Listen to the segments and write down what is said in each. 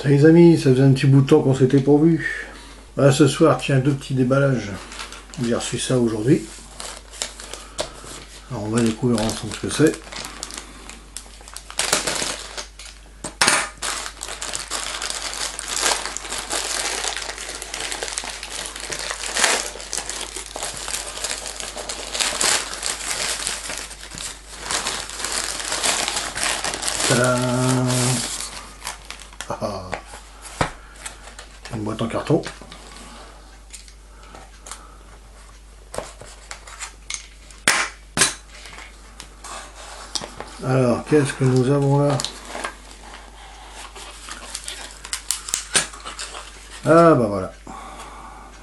Les amis, ça faisait un petit bout de temps qu'on s'était pas vu. Voilà, ce soir, tiens, deux petits déballages. J'ai reçu ça aujourd'hui. Alors on va découvrir ensemble ce que c'est. Tadam! Ah, une boîte en carton. Alors, qu'est-ce que nous avons là? Ah bah voilà.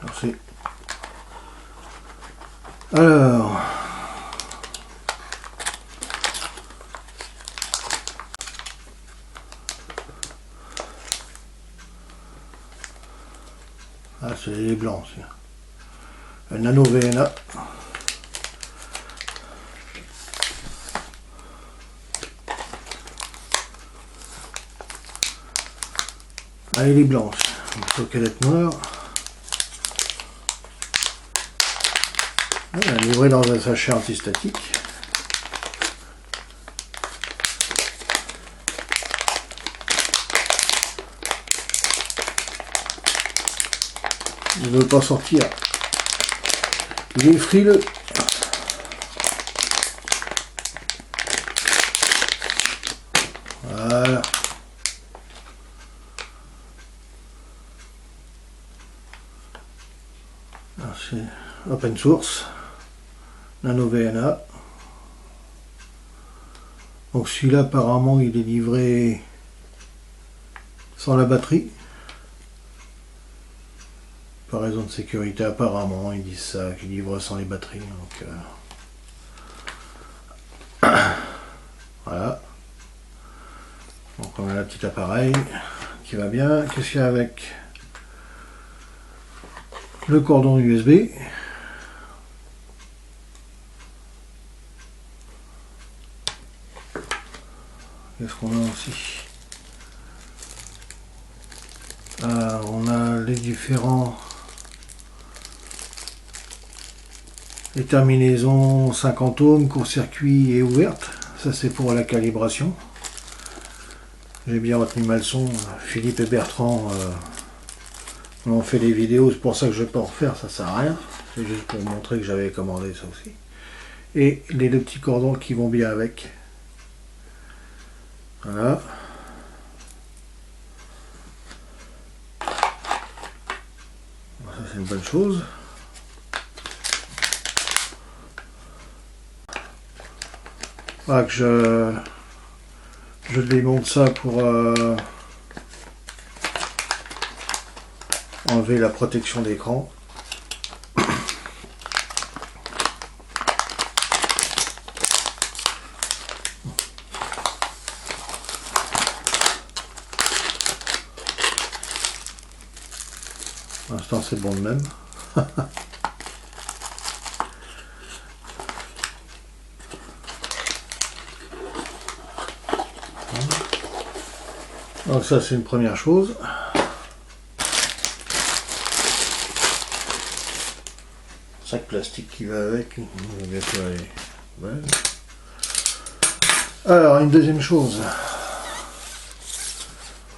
Merci. Alors. Ah, c'est les blancs aussi. Le Nano VNA. Ah, il est blanche. Plutôt qu'elle est noire. Elle est livrée dans un sachet antistatique. Il ne veut pas sortir. Il est frileux. Voilà. C'est open source. Nano VNA. Donc celui-là apparemment il est livré sans la batterie. Par raison de sécurité apparemment, ils disent ça, qu'ils livrent sans les batteries. Donc, voilà. Donc on a le petit appareil qui va bien. Qu'est-ce qu'il y a avec? Le cordon USB. Qu'est-ce qu'on a aussi? On a les différents... Les terminaisons 50 ohms, court-circuit et ouverte. Ça c'est pour la calibration. J'ai bien retenu ma leçon. Philippe et Bertrand ont fait des vidéos, c'est pour ça que je ne vais pas en refaire, ça sert à rien. C'est juste pour montrer que j'avais commandé ça aussi. Et les deux petits cordons qui vont bien avec. Voilà. Ça c'est une bonne chose. Voilà que je démonte ça pour enlever la protection d'écran. Pour l'instant c'est bon de même. Donc ça c'est une première chose. Sac plastique qui va avec. Ouais. Alors une deuxième chose.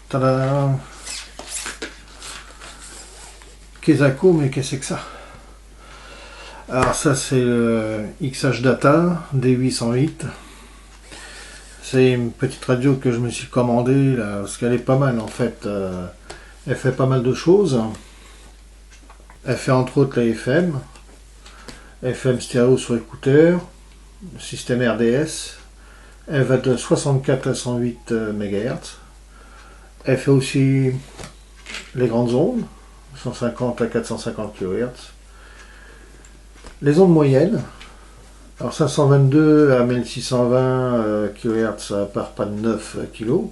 Tadam. Kesako, mais qu'est-ce que c'est que ça? Alors ça c'est le XH Data D808. C'est une petite radio que je me suis commandée là, parce qu'elle est pas mal en fait. Elle fait pas mal de choses. Elle fait entre autres la FM stéréo sur écouteur, système RDS. Elle va de 64 à 108 MHz. Elle fait aussi les grandes ondes, 150 à 450 kHz. Les ondes moyennes. Alors 522 à 1620 kHz, ça part pas de 9 kg.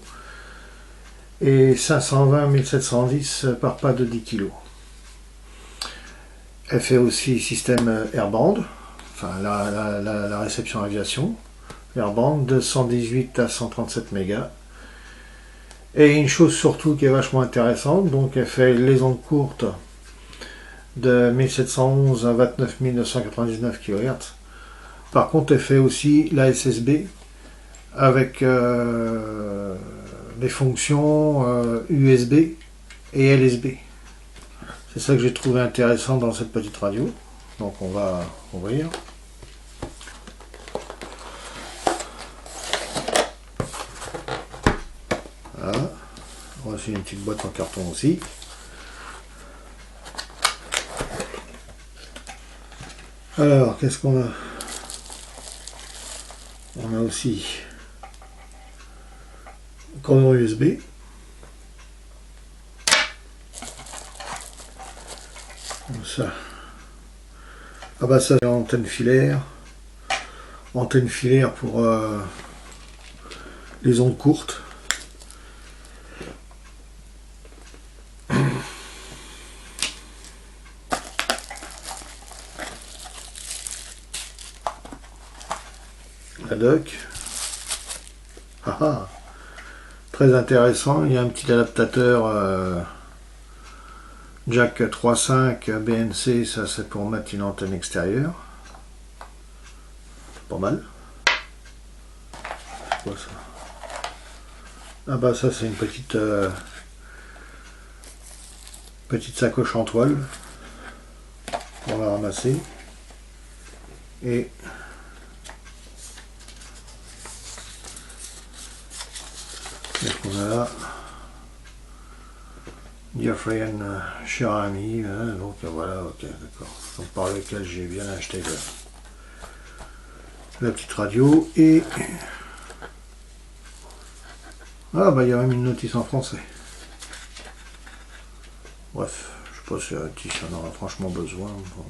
Et 520 1710 part pas de 10 kg. Elle fait aussi système airband, enfin la réception aviation. Airband de 118 à 137 mégas. Et une chose surtout qui est vachement intéressante, donc elle fait les ondes courtes de 1711 à 29 999 kHz. Par contre, elle fait aussi la SSB avec les fonctions USB et LSB. C'est ça que j'ai trouvé intéressant dans cette petite radio. Donc on va ouvrir. Voilà. Voici une petite boîte en carton aussi. Alors, qu'est-ce qu'on a? On a aussi un cordon USB. Comme ça. Ah bah ça c'est antenne filaire. Antenne filaire pour les ondes courtes. La dock. Ah ah. Très intéressant, il y a un petit adaptateur jack 3.5 BNC, ça c'est pour mettre une antenne extérieure. Pas mal. C'est quoi ça? Ah bah ça c'est une petite sacoche en toile. On va ramasser. Et qu'est-ce qu'on a là? Dear friend, cher ami, hein, donc voilà, ok, d'accord. Donc par lequel j'ai bien acheté la petite radio et ah bah il y a même une notice en français. Bref, je sais pas si on en aura franchement besoin. Bon.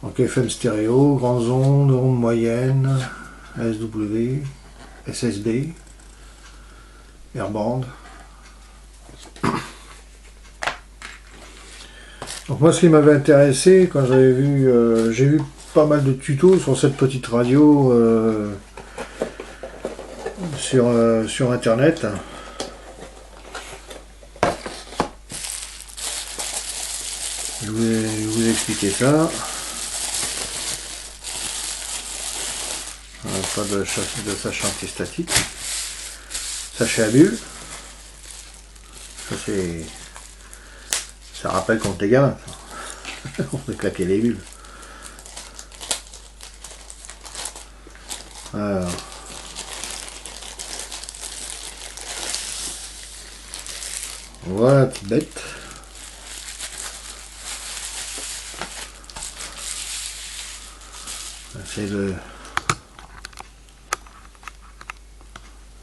Donc FM stéréo, grandes ondes, ondes moyennes, SW, SSB, airband. Donc moi ce qui m'avait intéressé quand j'avais vu, j'ai vu pas mal de tutos sur cette petite radio sur internet. Je vais vous expliquer ça. Pas de sachet antistatique. Sachet à bulles. Ça c'est. Ça rappelle quand t'es gamin. On peut claquer les bulles. Alors. Voilà, petite bête. J'essaie de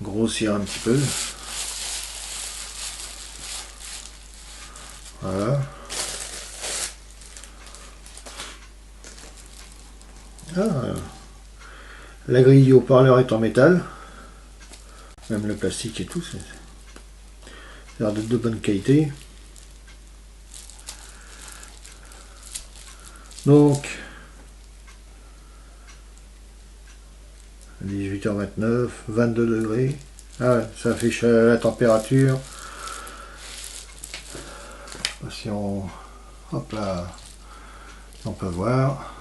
grossir un petit peu. Voilà. Ah, la grille du haut-parleur est en métal. Même le plastique et tout, c'est l'air d'être de bonne qualité. Donc 18h29, 22 degrés. Ah ouais, ça affiche la température. Si on... Hop là. On peut voir.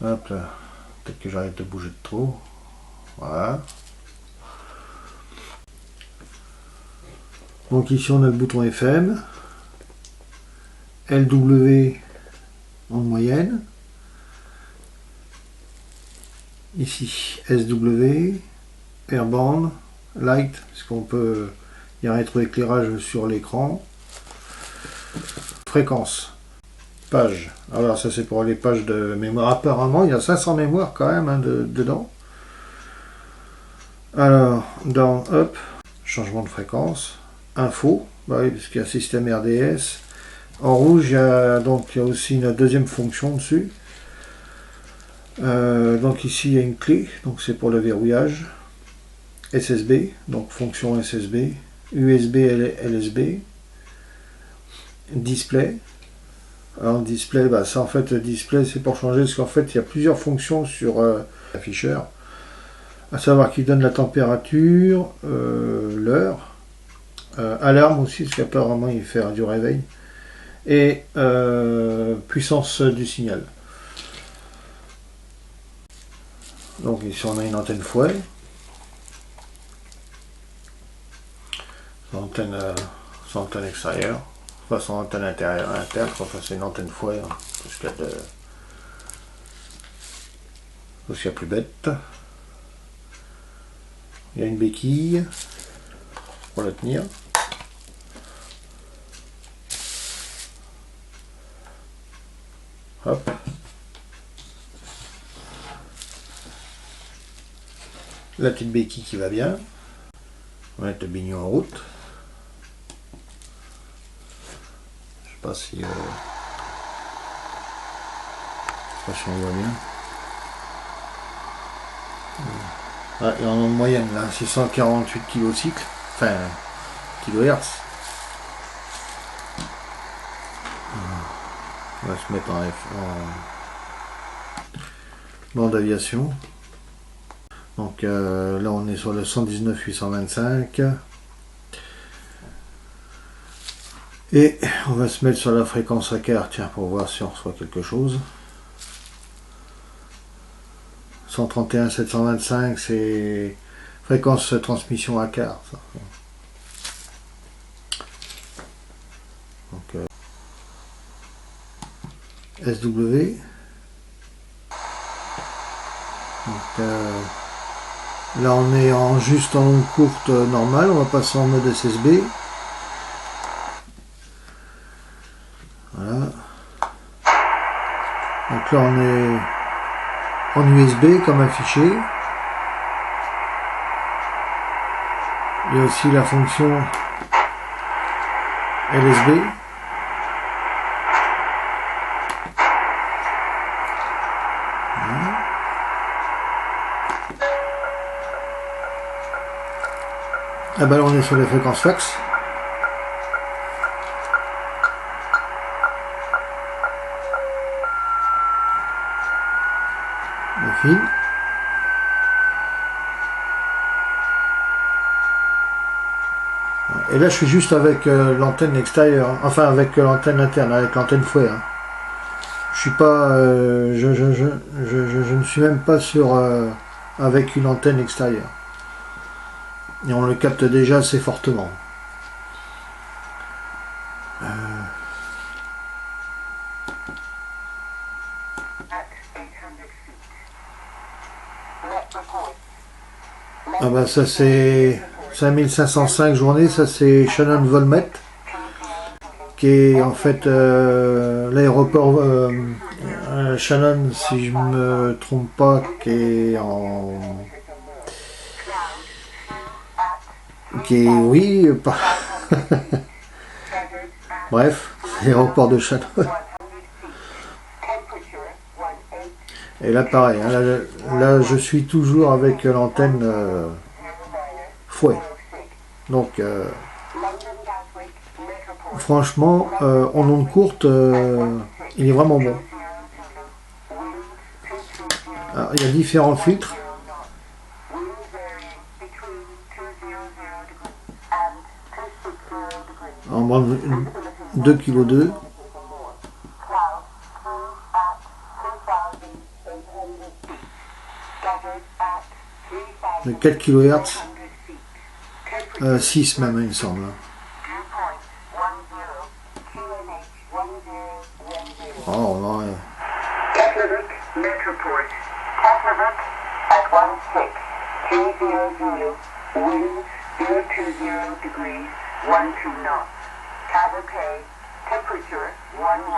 Hop là. Peut-être que j'arrête de bouger de trop. Voilà. Donc ici on a le bouton FM. LW en moyenne. Ici SW, airband, light, parce qu'on peut, il y a un rétroéclairage sur l'écran. Fréquence, page. Alors ça c'est pour les pages de mémoire. Apparemment il y a 500 mémoires quand même hein, dedans. Alors down up, changement de fréquence, info, bah oui, parce qu'il y a système RDS. En rouge il y a aussi une deuxième fonction dessus. Donc ici il y a une clé, donc c'est pour le verrouillage. SSB, donc fonction SSB, USB LSB, display. Alors display, bah ça en fait le display c'est pour changer parce qu'en fait il y a plusieurs fonctions sur l'afficheur. À savoir qu'il donne la température, l'heure, alarme aussi, parce qu'apparemment il fait du réveil, et puissance du signal. Donc ici on a une antenne fouet, son antenne extérieure, enfin son antenne intérieure, interne, enfin c'est une antenne fouet, hein, parce qu'il y a plus bête. Il y a une béquille pour la tenir. Hop. La petite béquille qui va bien. On va mettre le bignon en route. Je sais pas si on voit bien. Ah, il y en a en moyenne là, 648 kg cycle, enfin kHz. On va se mettre en bande d'aviation. Donc là on est sur le 119 825. Et on va se mettre sur la fréquence à quart, tiens, pour voir si on reçoit quelque chose. 131 725, c'est fréquence transmission à quart. Ça. Donc SW. Donc, là on est juste en onde courte normale, on va passer en mode SSB. Voilà. Donc là on est en USB comme affiché. Il y a aussi la fonction LSB. Voilà. Ah ben là on est sur les fréquences fax. Le fil. Et là je suis juste avec l'antenne extérieure, enfin avec l'antenne interne, avec l'antenne fouet. Hein. Je suis pas, je ne suis même pas sur avec une antenne extérieure. Et on le capte déjà assez fortement. Ah bah ça c'est 5505 journées, ça c'est Shannon Volmet, qui est en fait l'aéroport Shannon, si je me trompe pas, qui est oui, pas bref, l'aéroport de Shannon. Et là pareil, hein, là je suis toujours avec l'antenne fouet. Donc franchement, en onde courte, il est vraiment bon. Alors, il y a différents filtres. En bande 2,2 kg. De 4 kHz. 6 même, il me semble. Oh non.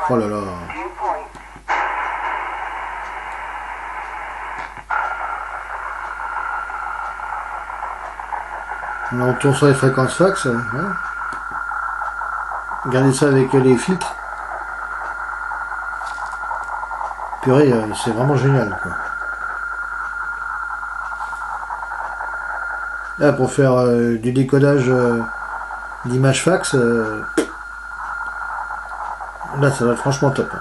Oh là là. On tourne sur les fréquences fax. Hein. Regardez ça avec les filtres. Purée, c'est vraiment génial. Quoi. Là, pour faire du décodage d'images fax, là, ça va être franchement top. Hein.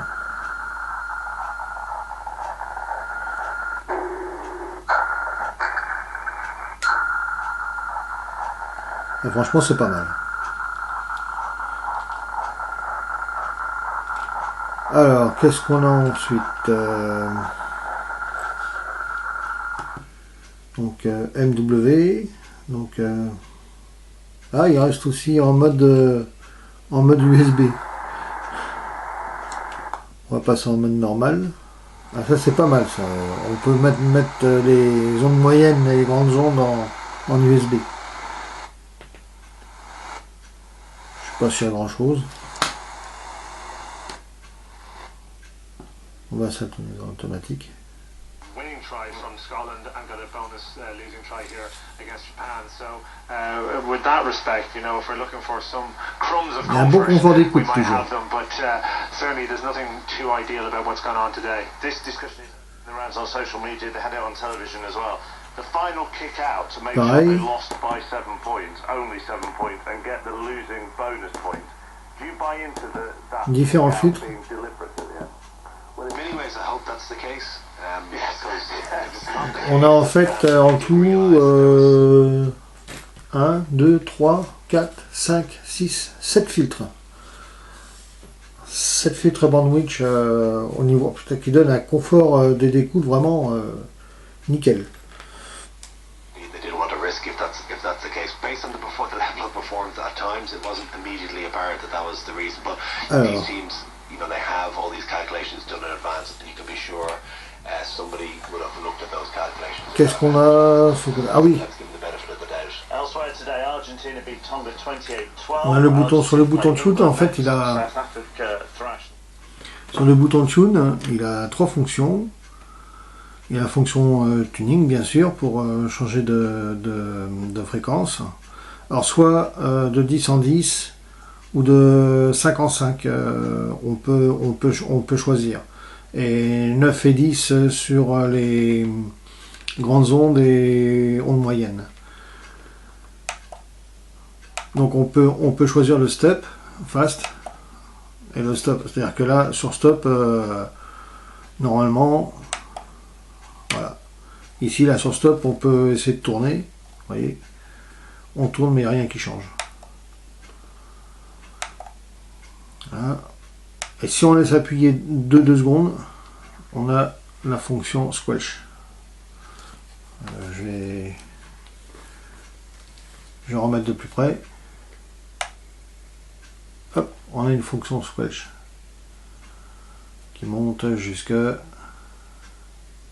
franchement, c'est pas mal. Alors, qu'est-ce qu'on a ensuite? Donc, MW. Donc, ah, il reste aussi en mode USB. On va passer en mode normal. Ah, ça, c'est pas mal, ça. On peut mettre les ondes moyennes et les grandes ondes en USB. Je sais pas s'il y a grand chose. On va s'atteindre en automatique. Winning try from Scotland and got a bonus losing try here against Japan. So, with that respect, you know, if we're looking for some crumbs of comfort, we might have them. But certainly, there's nothing too ideal about what's gone on today. This discussion is around on social media. They had it on television as well. The final kick out to make sure they lost by 7 points, only 7 points, and get the losing bonus point. Do you buy into that différents filtres? Being deliberate at the end? On a en fait en tout 1, 2, 3, 4, 5, 6, 7 filtres. 7 filtres bandwidth au niveau qui donne un confort d'écoute vraiment nickel. Alors, qu'est-ce qu'on a? Ah oui, on a le bouton sur le bouton tune. En fait, il a sur le bouton tune, il a 3 fonctions. Il y a la fonction tuning, bien sûr, pour changer de fréquence. Alors, soit de 10 en 10 ou de 5 en 5, on peut choisir. Et 9 et 10 sur les grandes ondes et ondes moyennes. Donc on peut choisir le step, fast, et le stop. C'est-à-dire que là, sur stop, normalement, voilà. Ici, là, sur stop, on peut essayer de tourner. Vous voyez, on tourne, mais il n'y a rien qui change. Voilà. Et si on laisse appuyer 2 secondes, on a la fonction squelch. Je vais remettre de plus près. Hop, on a une fonction squelch qui monte jusqu'à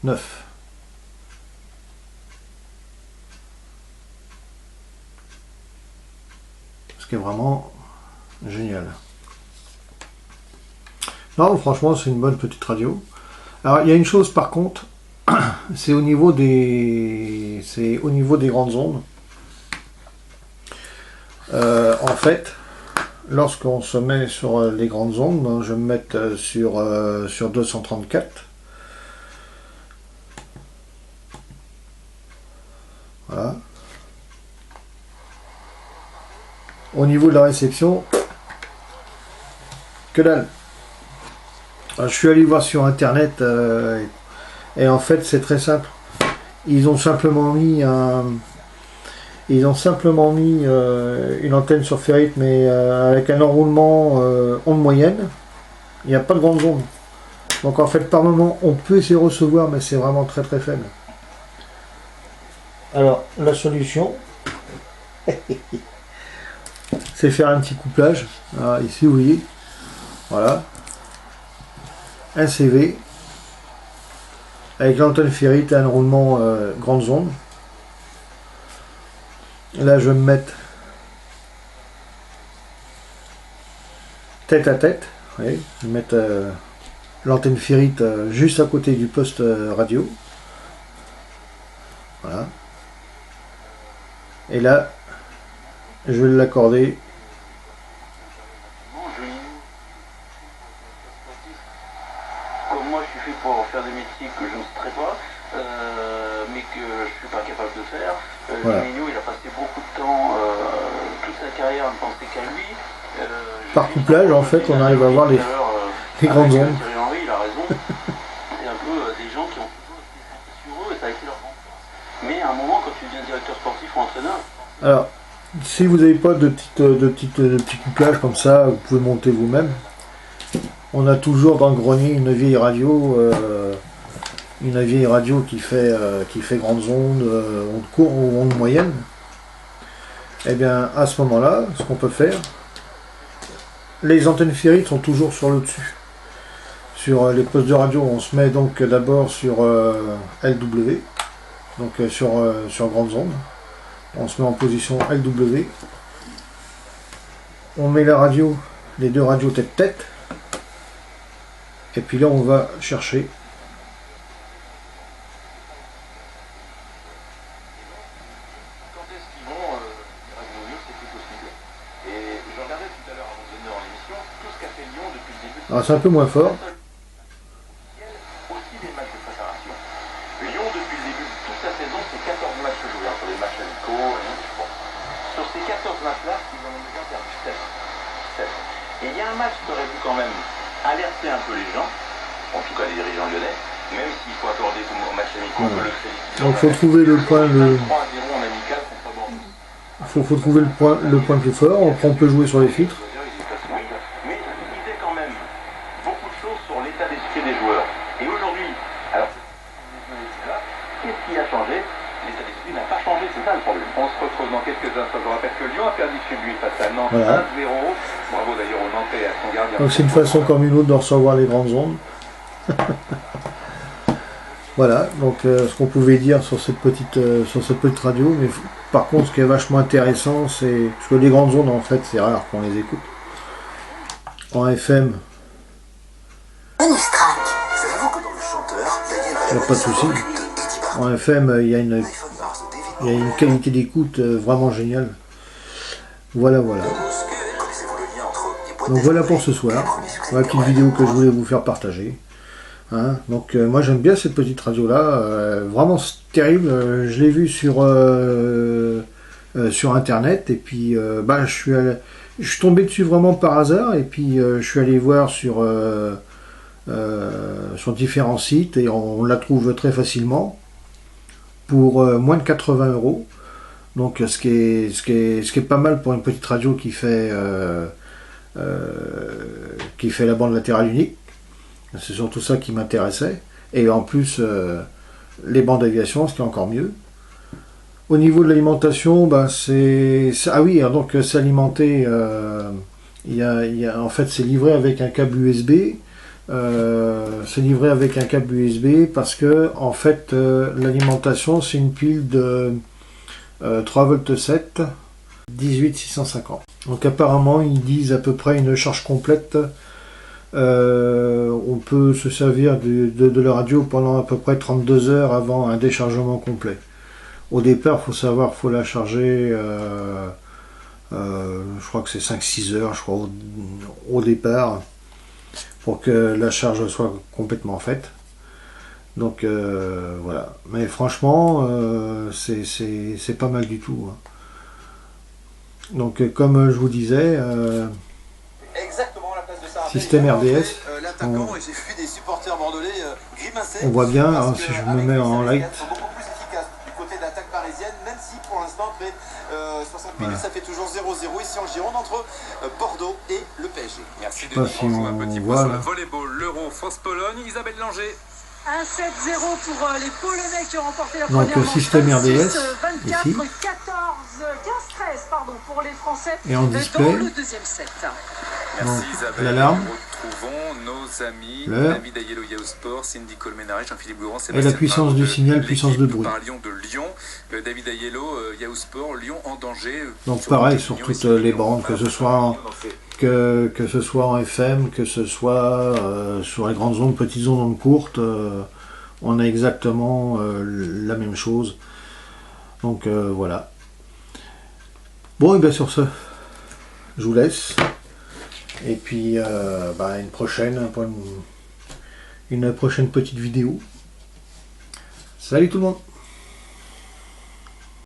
9. Ce qui est vraiment génial. Non, franchement, c'est une bonne petite radio. Alors, il y a une chose par contre, c'est au niveau des grandes ondes. En fait, lorsqu'on se met sur les grandes ondes, donc je vais me mettre sur 234. Voilà. Au niveau de la réception, que dalle. Alors, je suis allé voir sur internet et en fait c'est très simple. Ils ont simplement mis une antenne sur ferrite, mais avec un enroulement onde moyenne. Il n'y a pas de grandes ondes. Donc en fait par moment on peut essayer de recevoir, mais c'est vraiment très très faible. Alors la solution, c'est faire un petit couplage. Alors, ici vous voyez, voilà, un CV avec l'antenne ferrite et un roulement grandes ondes. Là je vais me mettre tête à tête. Vous voyez, je vais mettre l'antenne ferrite juste à côté du poste radio. Voilà. Et là je vais l'accorder. Comme moi je suis fait pour faire des métiers que je ne sais pas, mais que je ne suis pas capable de faire. Voilà. Mignou, il a passé beaucoup de temps, toute sa carrière à ne penser qu'à lui. Par couplage, en fait, on arrive à voir les grandes ondes. Thierry Henry, il a raison. C'est un peu des gens qui ont sur eux et ça a été leur grand. Mais à un moment, quand tu deviens directeur sportif ou entraîneur. Alors, Si vous n'avez pas de petits couplages comme ça, vous pouvez monter vous-même. On a toujours dans le grenier une vieille radio qui fait grandes ondes, ondes courtes ou ondes moyennes. Et bien à ce moment-là, ce qu'on peut faire, les antennes ferrites sont toujours sur le dessus. Sur les postes de radio, on se met donc d'abord sur LW, donc sur grandes ondes. On se met en position LW. On met la radio, les deux radios tête-tête. Et puis là, on va chercher. Quand est-ce qu'ils vont revenir, c'est plus possible. Et je regardais tout à l'heure avant de venir dans l'émission, tout ce qu'a fait Lyon depuis le début de Alors c'est un peu moins fort. aussi des matchs de préparation. Lyon, depuis le début de toute sa saison, c'est 14 matchs joués, entre les matchs amicaux et autres. Sur ces 14 matchs-là, ils en ont déjà perdu 7. Et il y a un match qui aurait pu quand même alerter un peu les gens, en tout cas les dirigeants lyonnais, même s'il faut accorder au match amicaux que le crédit. Donc il faut trouver le point. Faut trouver le point le plus fort. On peut jouer sur les filtres. Mais il disait quand même beaucoup de choses sur l'état d'esprit des joueurs. Et aujourd'hui, alors qu'est-ce qui a changé? L'état d'esprit n'a pas changé, c'est ça le problème. On se retrouve dans quelques instants. Je rappelle que Lyon a perdu chez lui face à Nantes 1-0. Bravo d'ailleurs au Nantais et à son gardien. Donc c'est une façon comme une autre de recevoir les grandes ondes. Voilà, donc ce qu'on pouvait dire sur cette petite radio, mais par contre ce qui est vachement intéressant, c'est parce que les grandes ondes en fait c'est rare qu'on les écoute. En FM, il n'y a pas de souci. En FM, il y a une qualité d'écoute vraiment géniale. Voilà. Donc voilà pour ce soir, la petite vidéo que je voulais vous faire partager. Hein, donc moi j'aime bien cette petite radio là, vraiment terrible. Je l'ai vue sur internet et puis je suis tombé dessus vraiment par hasard et puis je suis allé voir sur différents sites et on la trouve très facilement pour moins de 80 €. Donc ce qui est pas mal pour une petite radio qui fait la bande latérale unique. C'est surtout ça qui m'intéressait. Et en plus, les bandes d'aviation, ce qui est encore mieux. Au niveau de l'alimentation, ah oui, donc c'est alimenté. En fait, c'est livré avec un câble USB. C'est livré avec un câble USB parce que, en fait, l'alimentation, c'est une pile de 3,7 V 18650. Donc apparemment, ils disent à peu près une charge complète. On peut se servir de la radio pendant à peu près 32 heures avant un déchargement complet. Au départ, faut la charger, je crois que c'est 5-6 heures, je crois, au départ, pour que la charge soit complètement faite. Donc voilà. Mais franchement, c'est pas mal du tout. Hein. Donc comme je vous disais, système RDS, on voit bien, hein, si je me mets en light. Voilà. Ça fait toujours 0-0 ici en Gironde entre Bordeaux et le PSG. Merci de dire. On voit un petit peu sur le volleyball, l'Euro France-Pologne, Isabelle Langer. 1-7-0 pour les Polonais qui ont remporté la première manche. Donc système RDS, 24, ici. 15-13 pour les Français et en display. dans le deuxième set. Merci Isabelle. L'alarme. Retrouvons nos amis David Ayello, Yahoo Sport, Cindy Colmenares, Jean-Philippe Gouron, et la puissance du signal, puissance de bruit. Nous parlions de Lyon, David Ayello, Yahoo Sport, Lyon en danger. Donc pareil sur toutes les bandes, que ce soit en FM, que ce soit sur les grandes ondes, petites ondes courtes, on a exactement la même chose. Donc voilà. Bon, et bien sur ce, je vous laisse. Et puis une prochaine petite vidéo. Salut tout le monde!